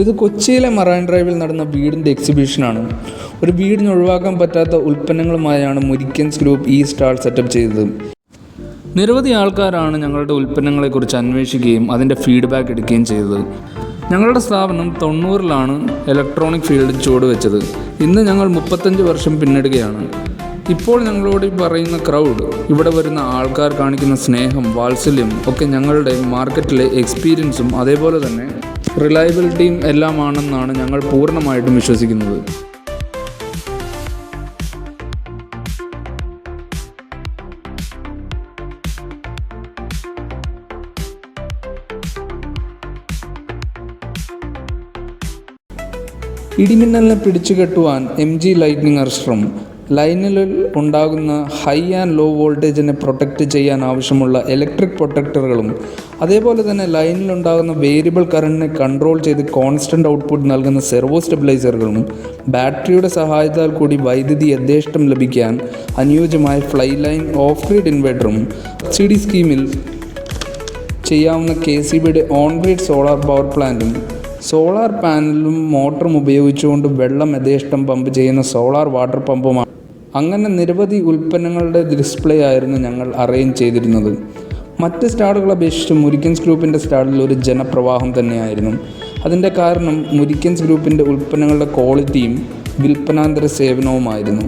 ഇത് കൊച്ചിയിലെ മറൈൻ ഡ്രൈവിൽ നടന്ന വീടിൻ്റെ എക്സിബിഷനാണ്. ഒരു വീടിന് ഒഴിവാക്കാൻ പറ്റാത്ത ഉൽപ്പന്നങ്ങളുമായാണ് മുരിക്കൻസ് ഗ്രൂപ്പ് ഈ സ്റ്റാൾ സെറ്റപ്പ് ചെയ്തത്. നിരവധി ആൾക്കാരാണ് ഞങ്ങളുടെ ഉൽപ്പന്നങ്ങളെക്കുറിച്ച് അന്വേഷിക്കുകയും അതിൻ്റെ ഫീഡ്ബാക്ക് എടുക്കുകയും ചെയ്തത്. ഞങ്ങളുടെ സ്ഥാപനം 90-ലാണ് ഇലക്ട്രോണിക് ഫീൽഡിൽ ചുവടുവെച്ചത്. ഇന്ന് ഞങ്ങൾ 35 വർഷം പിന്നിടുകയാണ്. ഇപ്പോൾ ഞങ്ങളോട് പറയുന്ന ക്രൗഡ്, ഇവിടെ വരുന്ന ആൾക്കാർ കാണിക്കുന്ന സ്നേഹം, വാത്സല്യം ഒക്കെ ഞങ്ങളുടെ മാർക്കറ്റിലെ എക്സ്പീരിയൻസും അതേപോലെ തന്നെ റിലയബിലിറ്റിയും എല്ലാമാണെന്നാണ് ഞങ്ങൾ പൂർണ്ണമായിട്ടും വിശ്വസിക്കുന്നത്. ഇടിമിന്നലിനെ പിടിച്ചുകെട്ടുവാൻ MG ലൈറ്റ്നിങ് അറസ്റ്ററും ലൈനിൽ ഉണ്ടാകുന്ന ഹൈ ആൻഡ് ലോ വോൾട്ടേജിനെ പ്രൊട്ടക്റ്റ് ചെയ്യാൻ ആവശ്യമുള്ള ഇലക്ട്രിക് പ്രൊട്ടക്ടറുകളും അതേപോലെ തന്നെ ലൈനിലുണ്ടാകുന്ന വേരിയബിൾ കറണ്ടിനെ കൺട്രോൾ ചെയ്ത് കോൺസ്റ്റൻ്റ് ഔട്ട്പുട്ട് നൽകുന്ന സെർവോ സ്റ്റെബിലൈസറുകളും ബാറ്ററിയുടെ സഹായത്താൽ കൂടി വൈദ്യുതി യഥേഷ്ടം ലഭിക്കാൻ അനുയോജ്യമായ ഫ്ലൈ ലൈൻ ഓഫ് ഗ്രിഡ് ഇൻവെർട്ടറും സബ്സിഡി സ്കീമിൽ ചെയ്യാവുന്ന KCBയുടെ ഓൺ ഗ്രിഡ് സോളാർ പവർ പ്ലാന്റും സോളാർ പാനലും മോട്ടറും ഉപയോഗിച്ചുകൊണ്ട് വെള്ളം യഥേഷ്ടം പമ്പ് ചെയ്യുന്ന സോളാർ വാട്ടർ പമ്പുമാണ്. അങ്ങനെ നിരവധി ഉൽപ്പന്നങ്ങളുടെ ഡിസ്പ്ലേ ആയിരുന്നു ഞങ്ങൾ അറേഞ്ച് ചെയ്തിരുന്നത്. മറ്റ് സ്റ്റാളുകളെ അപേക്ഷിച്ച് മുരിക്കൻസ് ഗ്രൂപ്പിൻ്റെ സ്റ്റാളിൽ ഒരു ജനപ്രവാഹം തന്നെയായിരുന്നു. അതിൻ്റെ കാരണം മുരിക്കൻസ് ഗ്രൂപ്പിൻ്റെ ഉൽപ്പന്നങ്ങളുടെ ക്വാളിറ്റിയും വിൽപ്പനാന്തര സേവനവുമായിരുന്നു.